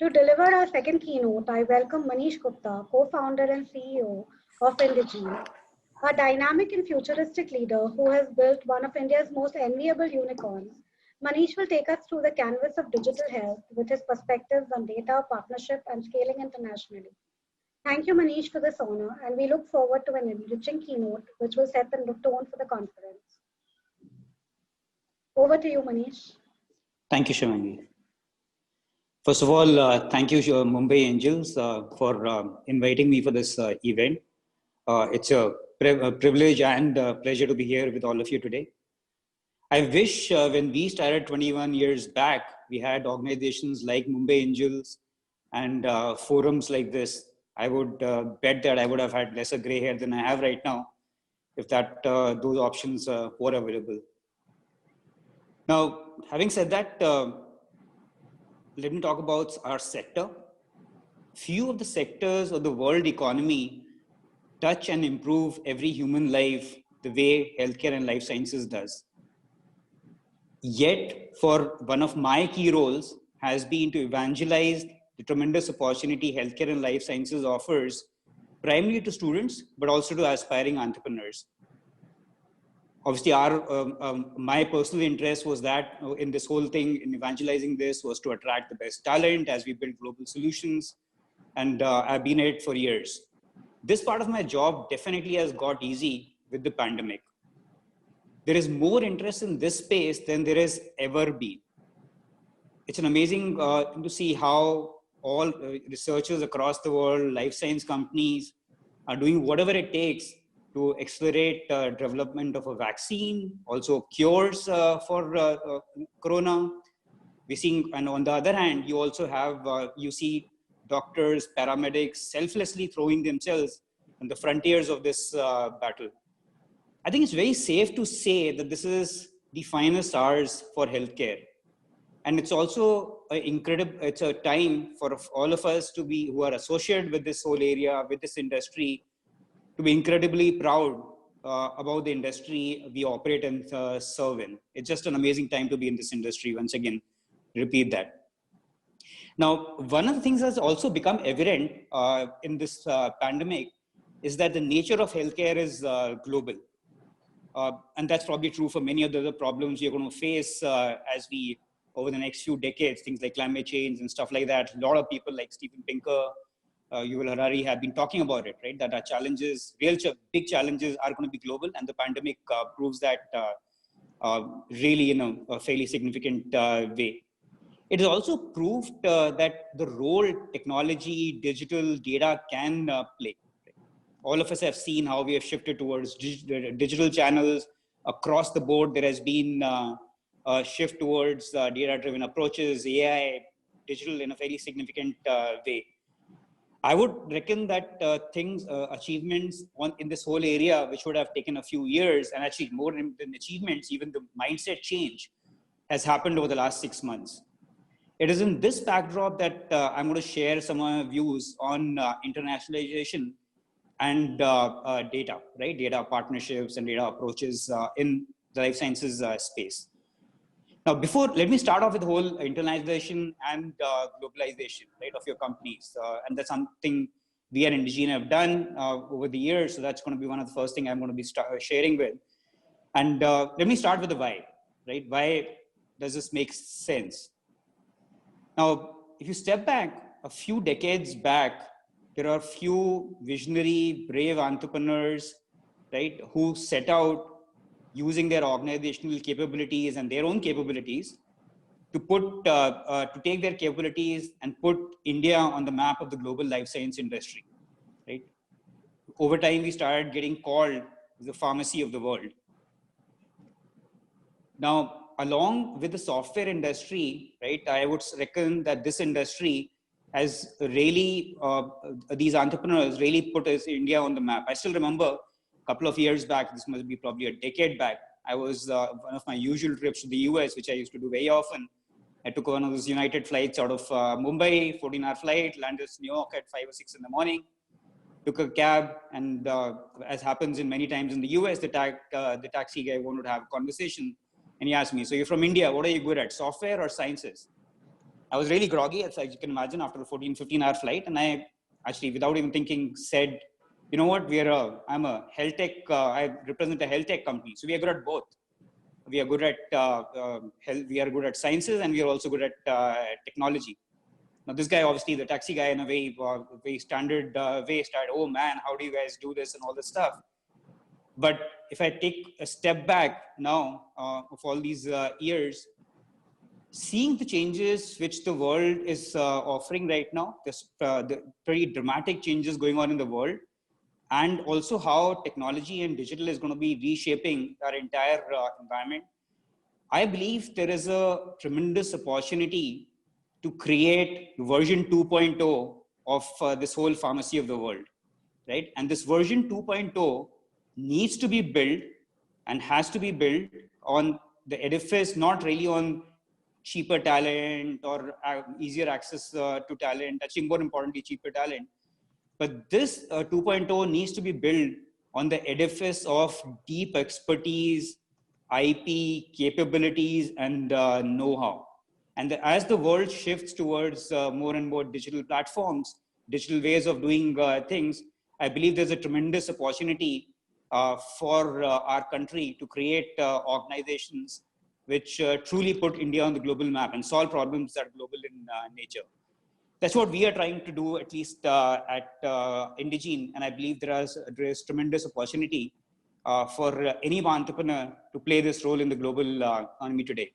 To deliver our second keynote, I welcome Manish Gupta, co-founder and CEO of Indegene, a dynamic and futuristic leader who has built one of India's most enviable unicorns. Manish will take us through the canvas of digital health with his perspectives on data, partnership, and scaling internationally. Thank you, Manish, for this honor, and we look forward to an enriching keynote which will set the tone for the conference. Over to you, Manish. Thank you, Shivangi. First of all, thank you, Mumbai Angels, for inviting me for this event. It's a privilege and pleasure to be here with all of you today. I wish when we started 21 years back, we had organizations like Mumbai Angels and forums like this. I would bet that I would have had lesser gray hair than I have right now if those options were available. Now, having said that, let me talk about our sector. Few of the sectors of the world economy touch and improve every human life the way healthcare and life sciences does. Yet, for one of my key roles has been to evangelize the tremendous opportunity healthcare and life sciences offers, primarily to students, but also to aspiring entrepreneurs. Obviously, my personal interest was that in this whole thing, in evangelizing this, was to attract the best talent as we build global solutions. And I've been at it for years. This part of my job definitely has got easy with the pandemic. There is more interest in this space than there has ever been. It's an amazing thing to see how all researchers across the world, life science companies are doing whatever it takes to accelerate development of a vaccine, also cures for corona. We're seeing, and on the other hand, you also have, you see doctors, paramedics selflessly throwing themselves on the frontiers of this battle. I think it's very safe to say that this is the finest hours for healthcare. And it's also it's a time for all of us to be, who are associated with this whole area, with this industry, to be incredibly proud about the industry we operate and serve in. It's just an amazing time to be in this industry. Once again, repeat that. Now, one of the things that's also become evident in this pandemic is that the nature of healthcare is global. And that's probably true for many of the other problems you're going to face as we, over the next few decades, things like climate change and stuff like that. A lot of people like Steven Pinker, Yuval Harari have been talking about it, right? That our challenges, big challenges are going to be global, and the pandemic proves that really in a fairly significant way. It is also proved that the role technology, digital data can play. All of us have seen how we have shifted towards digital channels across the board. There has been a shift towards data-driven approaches, AI, digital in a fairly significant way. I would reckon that achievements in this whole area, which would have taken a few years, and actually more than achievements, even the mindset change has happened over the last 6 months. It is in this backdrop that I'm going to share some of my views on internationalization and data, right? Data partnerships and data approaches in the life sciences space. Now, let me start off with the whole internationalization and globalization, right, of your companies. And that's something we at Indegene have done over the years. So that's going to be one of the first things I'm going to be sharing with. And let me start with the why, right? Why does this make sense? Now, if you step back a few decades back, there are few visionary, brave entrepreneurs, right, who set out using their organizational capabilities and their own capabilities to take their capabilities and put India on the map of the global life science industry, right? Over time, we started getting called the pharmacy of the world. Now, along with the software industry, right, I would reckon that this industry has really, these entrepreneurs really put India on the map. I still remember a couple of years back, this must be probably a decade back, I was one of my usual trips to the US, which I used to do very often. I took one of those United flights out of Mumbai, 14-hour flight, landed in New York at 5 or 6 in the morning, took a cab, and as happens in many times in the US, the taxi guy wanted to have a conversation. And he asked me, so you're from India, what are you good at, software or sciences? I was really groggy, as you can imagine, after a 14, 15-hour flight. And I actually, without even thinking, said, you know what, I'm a health tech, I represent a health tech company. So we are good at both. We are good at health, we are good at sciences, and we are also good at technology. Now, this guy, obviously, the taxi guy, in a very standard way, started, oh man, how do you guys do this and all this stuff? But if I take a step back now of all these years, seeing the changes which the world is offering right now, the pretty dramatic changes going on in the world, and also how technology and digital is going to be reshaping our entire environment, I believe there is a tremendous opportunity to create version 2.0 of this whole pharmacy of the world, right? And this version 2.0 needs to be built and has to be built on the edifice, not really on cheaper talent or easier access to talent, actually more importantly, cheaper talent. But this 2.0 needs to be built on the edifice of deep expertise, IP, capabilities, and know-how. And as the world shifts towards more and more digital platforms, digital ways of doing things, I believe there's a tremendous opportunity for our country to create organizations which truly put India on the global map and solve problems that are global in nature. That's what we are trying to do, at least at Indegene. And I believe there is tremendous opportunity for any entrepreneur to play this role in the global economy today.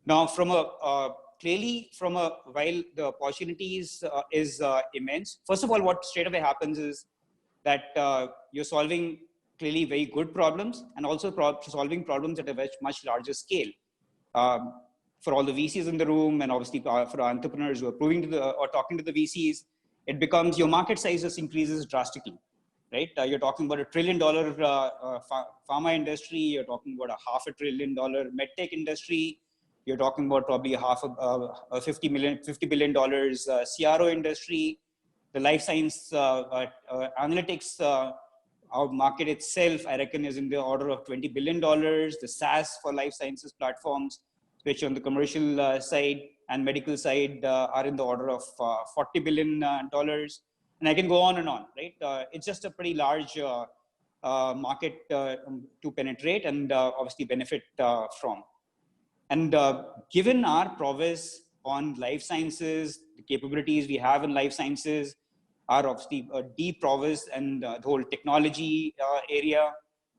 Now, while the opportunities is immense, first of all, what straight away happens is that you're solving clearly very good problems and also solving problems at a much larger scale. For all the VCs in the room, and obviously for our entrepreneurs who are talking to the VCs, it becomes your market size just increases drastically, right? You're talking about $1 trillion pharma industry. You're talking about a $500 billion medtech industry. You're talking about probably a $50 billion CRO industry. The life science analytics our market itself, I reckon, is in the order of $20 billion. The SaaS for life sciences platforms, which on the commercial side and medical side are in the order of $40 billion. And I can go on and on, right? It's just a pretty large market to penetrate and obviously benefit from. And given our prowess on life sciences, the capabilities we have in life sciences are obviously a deep prowess and the whole technology area,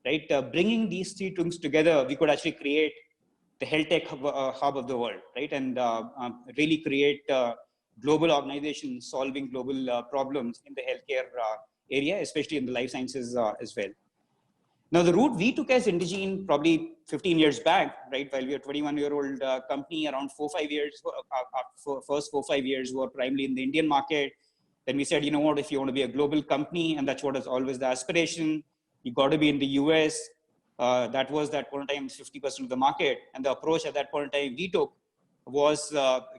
right? Bringing these three things together, we could actually create the Healthtech hub of the world, right? And really create global organizations solving global problems in the healthcare area, especially in the life sciences as well. Now, the route we took as Indegene probably 15 years back, right, while we were a 21-year-old company, around 4-5 years, first 4-5 years were primarily in the Indian market. Then we said, you know what, if you want to be a global company, and that's what is always the aspiration, you got to be in the US. That was that point in time 50% of the market. And the approach at that point in time we took was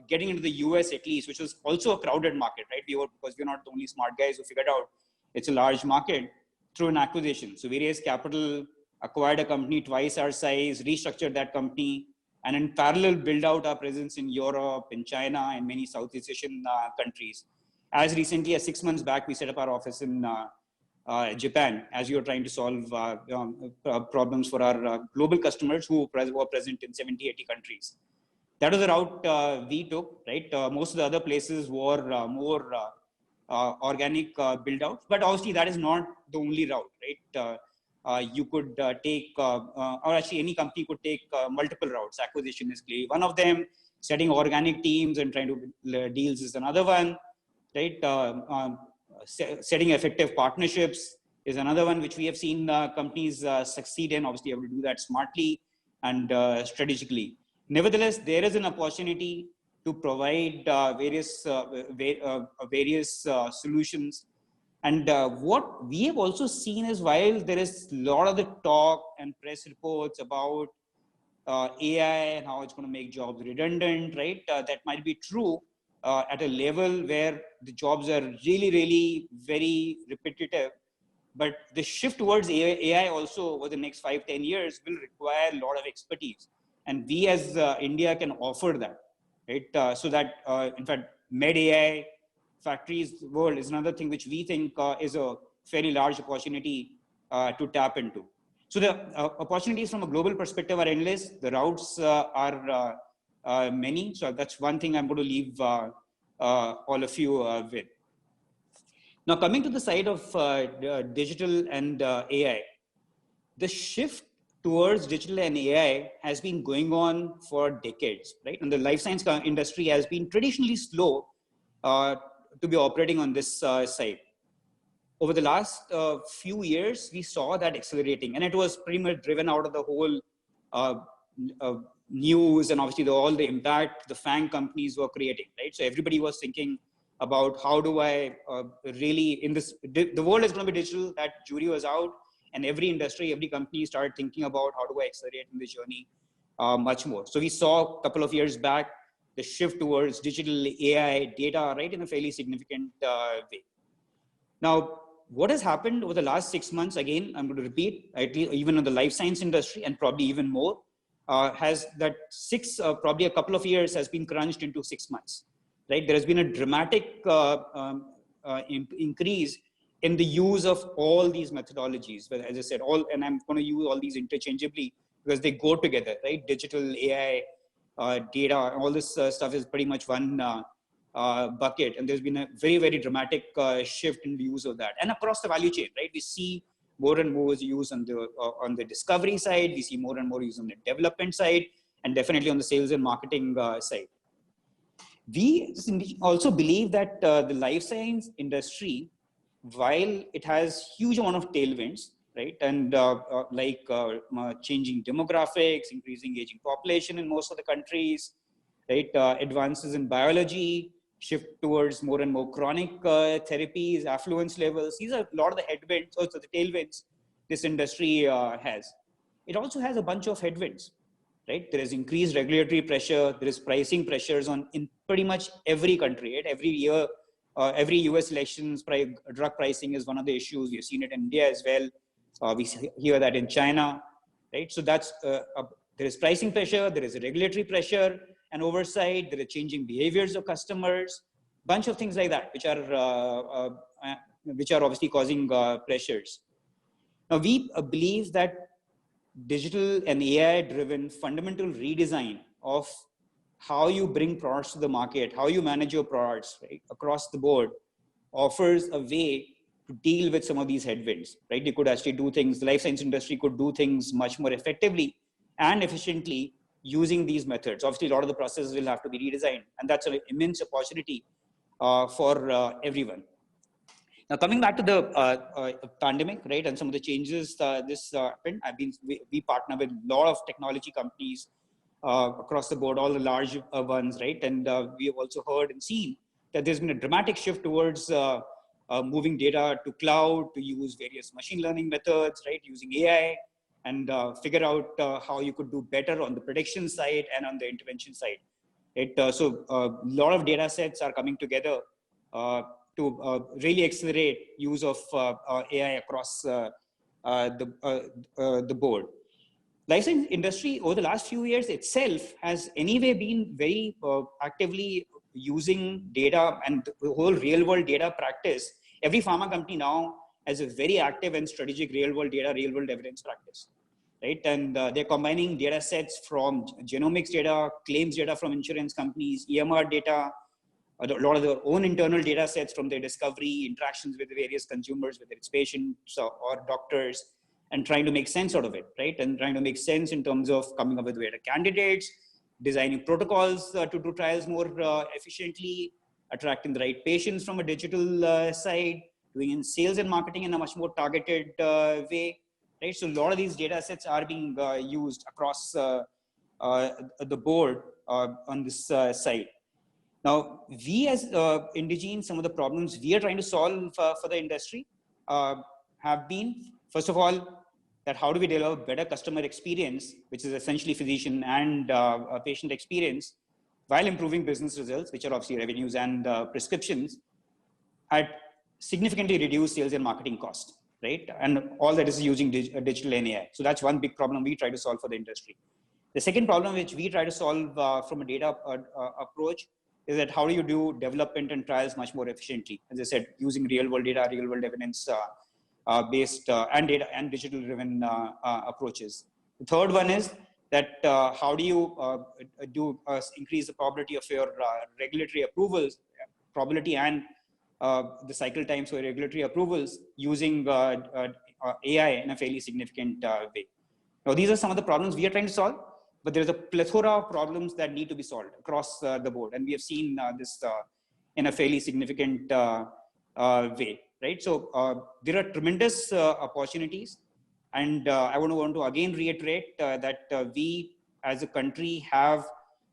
getting into the US at least, which was also a crowded market, right? Because we're not the only smart guys who figured out it's a large market, through an acquisition. So we raised capital, acquired a company twice our size, restructured that company, and in parallel build out our presence in Europe, in China, and many Southeast Asian countries. As recently as 6 months back, we set up our office in Japan, as we were trying to solve problems for our global customers who were present in 70, 80 countries. That was the route we took, right? Most of the other places were more organic build outs, but obviously that is not the only route, right? You could take, or actually any company could take multiple routes. Acquisition is clearly one of them. Setting organic teams and trying to deals is another one, right? Setting effective partnerships is another one, which we have seen companies succeed in. Obviously, you have to do that smartly and strategically. Nevertheless, there is an opportunity to provide various solutions. And what we have also seen is, while there is a lot of the talk and press reports about AI and how it's going to make jobs redundant, right? That might be true at a level where the jobs are really, really very repetitive. But the shift towards AI also over the next 5-10 years will require a lot of expertise. And we as India can offer that, right? So that, in fact, med AI factories world is another thing which we think is a fairly large opportunity to tap into. So the opportunities from a global perspective are endless. The routes are many. So that's one thing I'm going to leave all of you with. Now, coming to the side of digital and AI, the shift towards digital and AI has been going on for decades, right? And the life science industry has been traditionally slow to be operating on this side. Over the last few years, we saw that accelerating, and it was pretty much driven out of the whole news and obviously all the impact the FANG companies were creating, right? So everybody was thinking about how do I really, in this, the world is going to be digital, that jury was out, and every industry, every company started thinking about how do I accelerate in the journey much more. So we saw a couple of years back, the shift towards digital AI data, right, in a fairly significant way. Now, what has happened over the last 6 months, again, I'm going to repeat, even in the life science industry and probably even more, has that probably a couple of years has been crunched into 6 months, right? There has been a dramatic increase in the use of all these methodologies. But as I said, and I'm going to use all these interchangeably because they go together, right? Digital, AI, data, all this stuff is pretty much one bucket, and there's been a very, very dramatic shift in the use of that, and across the value chain, right? We see more and more use on the discovery side, we see more and more use on the development side, and definitely on the sales and marketing side. We also believe that the life science industry, while it has huge amount of tailwinds, right, and changing demographics, increasing aging population in most of the countries, right, advances in biology, shift towards more and more chronic therapies, affluence levels. These are a lot of the headwinds, also the tailwinds this industry has. It also has a bunch of headwinds, right? There is increased regulatory pressure. There is pricing pressures in pretty much every country, right? Every year, every US elections, drug pricing is one of the issues. We've seen it in India as well. We hear that in China, right? So that's, there is pricing pressure, there is a regulatory pressure and oversight, there are changing behaviors of customers, bunch of things like that, which are obviously causing pressures. Now, we believe that digital and AI-driven fundamental redesign of how you bring products to the market, how you manage your products, right, across the board, offers a way to deal with some of these headwinds, right? You could actually do things, the life science industry could do things much more effectively and efficiently using these methods. Obviously, a lot of the processes will have to be redesigned, and that's an immense opportunity for everyone. Now, coming back to the pandemic, right, and some of the changes this happened, we partner with a lot of technology companies across the board, all the large ones, right, and we have also heard and seen that there's been a dramatic shift towards moving data to cloud, to use various machine learning methods, right, using AI, and figure out how you could do better on the prediction side and on the intervention side. So a lot of data sets are coming together to really accelerate use of AI across the board. Life science industry over the last few years itself has anyway been very actively using data and the whole real world data practice. Every pharma company now has a very active and strategic real world data, real world evidence practice, right? And they're combining data sets from genomics data, claims data from insurance companies, EMR data, a lot of their own internal data sets from their discovery, interactions with the various consumers, whether it's patients or doctors, and trying to make sense out of it, right? And trying to make sense in terms of coming up with better candidates, designing protocols to do trials more efficiently, attracting the right patients from a digital side, doing in sales and marketing in a much more targeted way, right? So a lot of these data sets are being used across the board on this side. Now, we as Indegene, some of the problems we are trying to solve for the industry have been, first of all, that how do we develop better customer experience, which is essentially physician and patient experience, while improving business results, which are obviously revenues and prescriptions, at significantly reduced sales and marketing costs, right? And all that is using digital and AI. So that's one big problem we try to solve for the industry. The second problem which we try to solve from a data approach is that how do you do development and trials much more efficiently? As I said, using real-world data, real-world evidence based and data and digital-driven approaches. The third one is that how do you increase the probability of your regulatory approvals, probability and the cycle times for regulatory approvals using AI in a fairly significant way. Now, these are some of the problems we are trying to solve, but there's a plethora of problems that need to be solved across the board. And we have seen this in a fairly significant way, right? So there are tremendous opportunities. And I want to again reiterate that we as a country have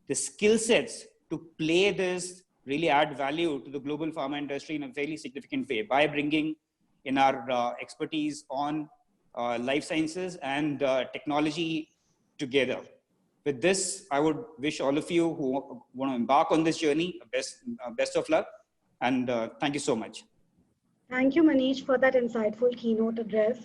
the skill sets to play this, really add value to the global pharma industry in a fairly significant way by bringing in our expertise on life sciences and technology together. With this, I would wish all of you who want to embark on this journey best of luck, and thank you so much. Thank you, Manish, for that insightful keynote address.